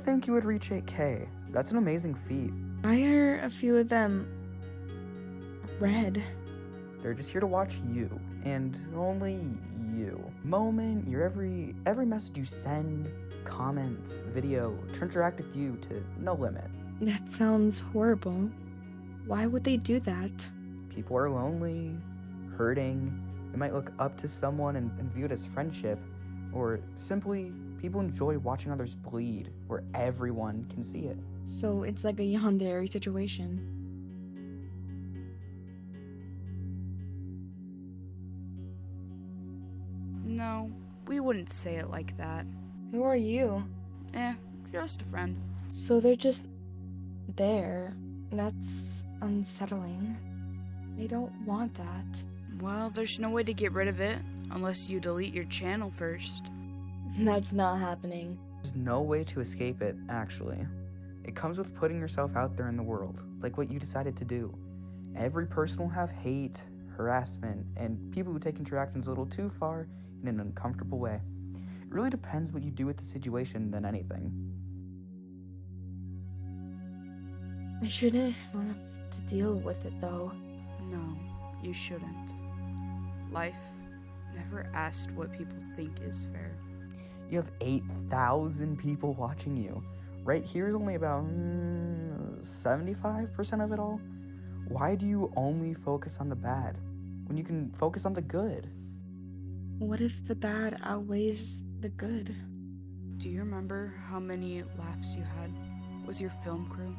think you would reach 8K. That's an amazing feat. Why are a few of them red? They're just here to watch you, and only you. Moment, your every message you send, comment, video, to interact with you to no limit. That sounds horrible. Why would they do that? People are lonely, hurting. They might look up to someone and view it as friendship, or simply people enjoy watching others bleed where everyone can see it. So it's like a yandere situation. No, we wouldn't say it like that. Who are you? Just a friend. So they're just there. That's unsettling. I don't want that. Well, there's no way to get rid of it unless you delete your channel first. That's not happening. There's no way to escape it, actually. It comes with putting yourself out there in the world, like what you decided to do. Every person will have hate, harassment, and people who take interactions a little too far in an uncomfortable way. It really depends what you do with the situation than anything. I shouldn't have to deal with it though. No, you shouldn't. Life never asked what people think is fair. You have 8,000 people watching you. Right here is only about 75% of it all. Why do you only focus on the bad when you can focus on the good? What if the bad outweighs the good? Do you remember how many laughs you had with your film crew,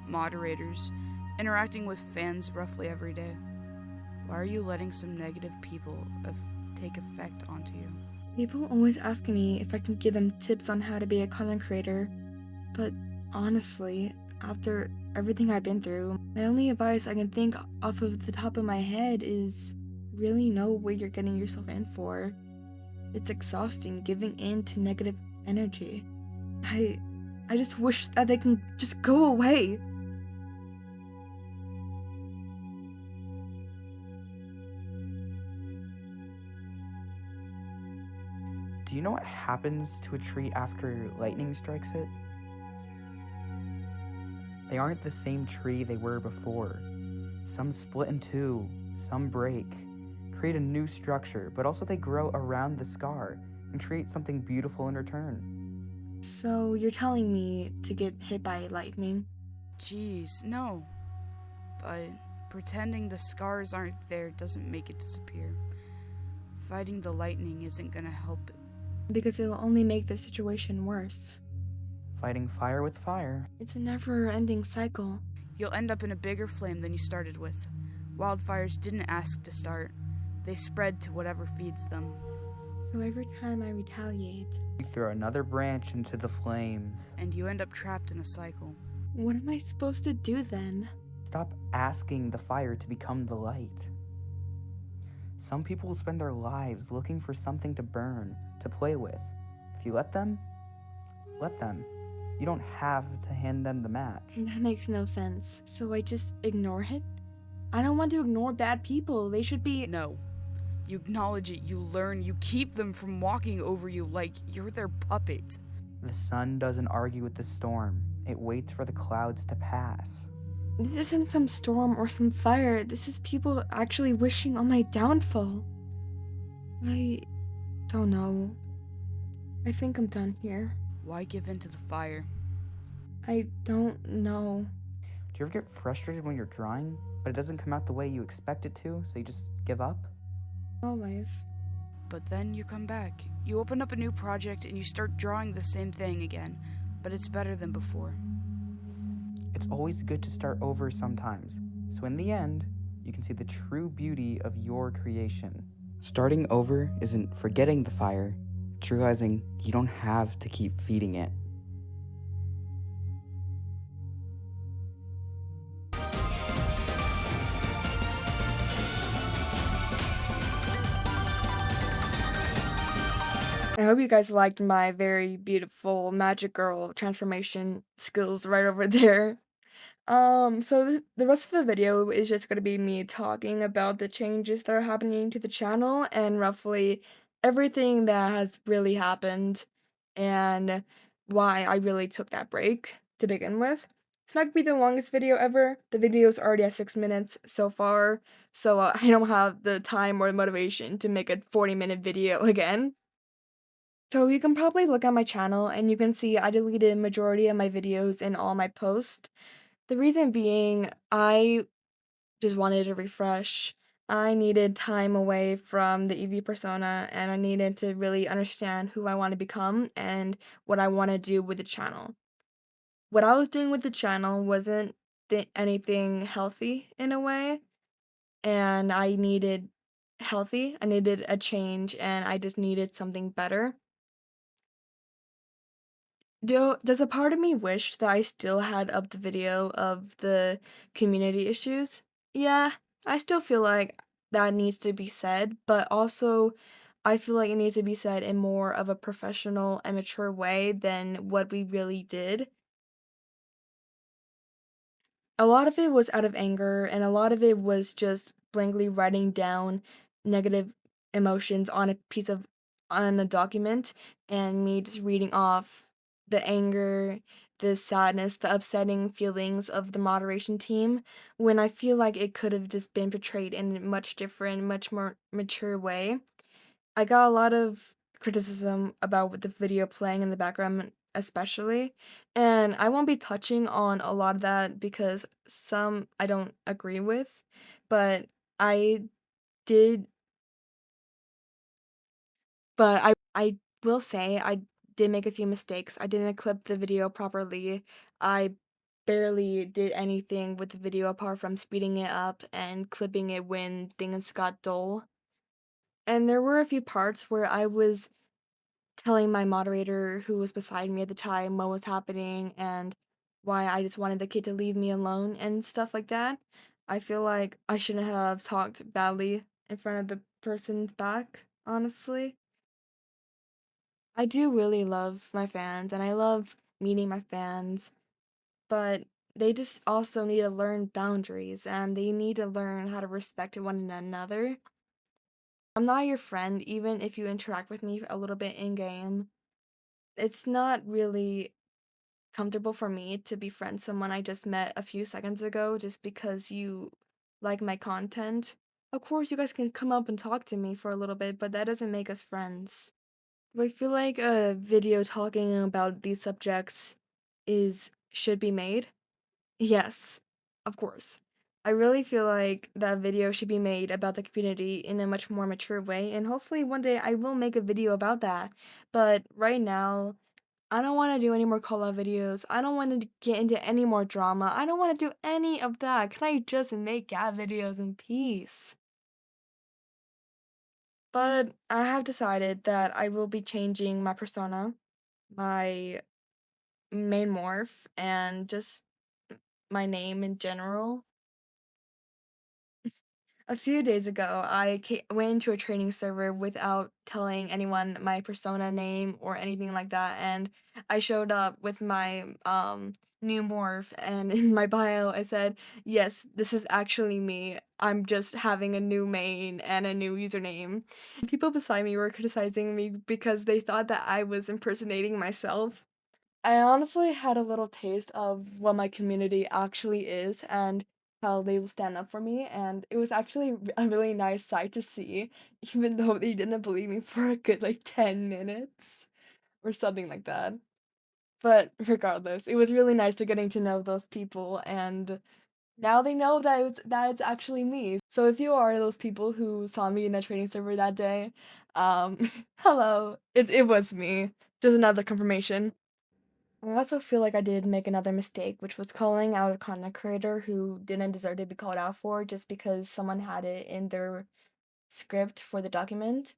moderators, interacting with fans roughly every day? Why are you letting some negative people take effect onto you? People always ask me if I can give them tips on how to be a content creator, but honestly, after everything I've been through, my only advice I can think off of the top of my head is really know what you're getting yourself in for. It's exhausting giving in to negative energy. I just wish that they can just go away. Do you know what happens to a tree after lightning strikes it? They aren't the same tree they were before. Some split in two, some break, create a new structure, but also they grow around the scar and create something beautiful in return. So you're telling me to get hit by lightning? Jeez, no. But pretending the scars aren't there doesn't make it disappear. Fighting the lightning isn't gonna help it. Because it will only make the situation worse. Fighting fire with fire. It's a never-ending cycle. You'll end up in a bigger flame than you started with. Wildfires didn't ask to start. They spread to whatever feeds them. So every time I retaliate, You throw another branch into the flames. And you end up trapped in a cycle. what am I supposed to do then? Stop asking the fire to become the light. Some people will spend their lives looking for something to burn, to play with. If you let them, let them. You don't have to hand them the match. That makes no sense. So I just ignore it? I don't want to ignore bad people. They should be— No. You acknowledge it, you learn, you keep them from walking over you like you're their puppet. The sun doesn't argue with the storm. It waits for the clouds to pass. This isn't some storm or some fire. This is people actually wishing on my downfall. I don't know. I think I'm done here. Why give in to the fire? I don't know. Do you ever get frustrated when you're drawing, but it doesn't come out the way you expect it to, so you just give up? Always. But then you come back. You open up a new project and you start drawing the same thing again, but it's better than before. It's always good to start over sometimes, so in the end, you can see the true beauty of your creation. Starting over isn't forgetting the fire, it's realizing you don't have to keep feeding it. I hope you guys liked my very beautiful magic girl transformation skills right over there. So the rest of the video is just going to be me talking about the changes that are happening to the channel and roughly everything that has really happened. And why I really took that break to begin with. It's not gonna be the longest video ever. The video's already at 6 minutes so far, so I don't have the time or motivation to make a 40-minute video again. So you can probably look at my channel and you can see I deleted majority of my videos and all my posts. The reason being, I just wanted to refresh. I needed time away from the EV persona and I needed to really understand who I want to become and what I want to do with the channel. What I was doing with the channel wasn't anything healthy in a way, and I needed I needed a change, and I just needed something better. Does a part of me wish that I still had up the video of the community issues? Yeah, I still feel like that needs to be said, but also I feel like it needs to be said in more of a professional and mature way than what we really did. A lot of it was out of anger, and a lot of it was just blankly writing down negative emotions on a document, and me just reading off the anger, the sadness, the upsetting feelings of the moderation team, when I feel like it could have just been portrayed in a much different, much more mature way. I got a lot of criticism about with the video playing in the background, especially, and I won't be touching on a lot of that because some I don't agree with, but I did, I will say I did make a few mistakes. I didn't clip the video properly. I barely did anything with the video apart from speeding it up and clipping it when things got dull. And there were a few parts where I was telling my moderator who was beside me at the time what was happening and why I just wanted the kid to leave me alone and stuff like that. I feel like I shouldn't have talked badly in front of the person's back, honestly. I do really love my fans and I love meeting my fans, but they just also need to learn boundaries and they need to learn how to respect one another. I'm not your friend even if you interact with me a little bit in game. It's not really comfortable for me to befriend someone I just met a few seconds ago just because you like my content. Of course, you guys can come up and talk to me for a little bit, but that doesn't make us friends. Do I feel like a video talking about these subjects should be made? Yes, of course. I really feel like that video should be made about the community in a much more mature way, and hopefully one day I will make a video about that. But right now, I don't want to do any more call out videos. I don't want to get into any more drama. I don't want to do any of that. Can I just make cat videos in peace? But I have decided that I will be changing my persona, my main morph, and just my name in general. A few days ago, went into a training server without telling anyone my persona name or anything like that, and I showed up with my new morph, and in my bio I said, "Yes, this is actually me. I'm just having a new main and a new username." People beside me were criticizing me because they thought that I was impersonating myself. I honestly had a little taste of what my community actually is and how they will stand up for me, and it was actually a really nice sight to see, even though they didn't believe me for a good like 10 minutes or something like that. But regardless, it was really nice to getting to know those people, and now they know that it's actually me. So if you are those people who saw me in the training server that day, um, hello, it was me. Just another confirmation. I also feel like I did make another mistake, which was calling out a content creator who didn't deserve to be called out for just because someone had it in their script for the document.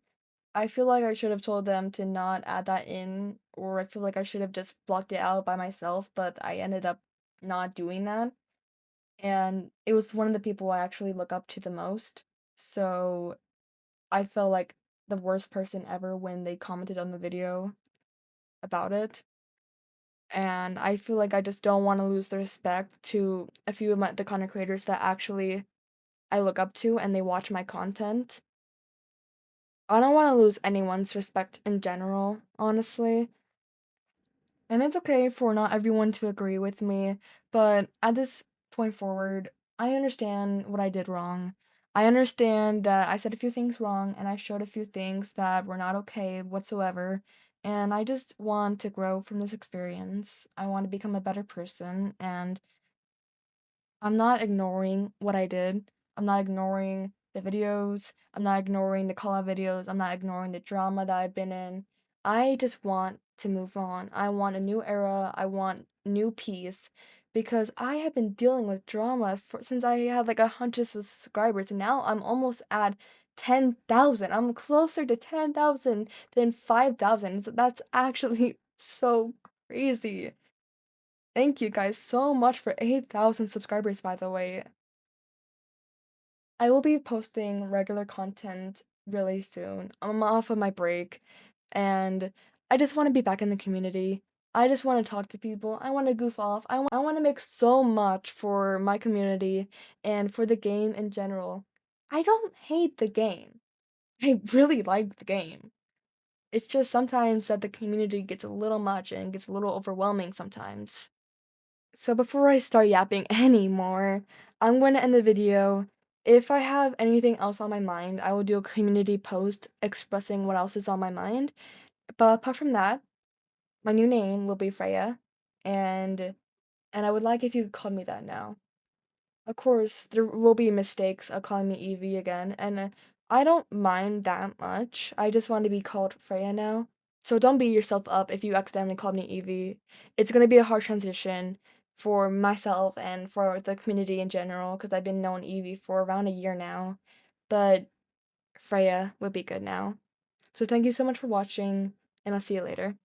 I feel like I should have told them to not add that in, or I feel like I should have just blocked it out by myself, but I ended up not doing that. And it was one of the people I actually look up to the most. So I felt like the worst person ever when they commented on the video about it. And I feel like I just don't want to lose the respect to a few of the content creators that actually I look up to and they watch my content. I don't want to lose anyone's respect in general, honestly. And it's okay for not everyone to agree with me, but at this point forward, I understand what I did wrong. I understand that I said a few things wrong and I showed a few things that were not okay whatsoever. And I just want to grow from this experience. I want to become a better person. And I'm not ignoring what I did. I'm not ignoring the videos. I'm not ignoring the call-out videos. I'm not ignoring the drama that I've been in. I just want to move on. I want a new era. I want new peace because I have been dealing with drama since I had like 100 subscribers and now I'm almost at 10,000. I'm closer to 10,000 than 5,000. So that's actually so crazy. Thank you guys so much for 8,000 subscribers, by the way. I will be posting regular content really soon. I'm off of my break, and I just want to be back in the community. I just want to talk to people. I want to goof off. I want to make so much for my community and for the game in general. I don't hate the game. I really like the game. It's just sometimes that the community gets a little much and gets a little overwhelming sometimes. So before I start yapping anymore, I'm going to end the video. If I have anything else on my mind, I will do a community post expressing what else is on my mind. But apart from that, my new name will be Freya, and I would like if you called me that now. Of course, there will be mistakes of calling me Evie again, and I don't mind that much. I just want to be called Freya now. So don't beat yourself up if you accidentally called me Evie. It's gonna be a hard transition for myself and for the community in general, because I've been known Evie for around a year now. But Freya would be good now. So thank you so much for watching, and I'll see you later.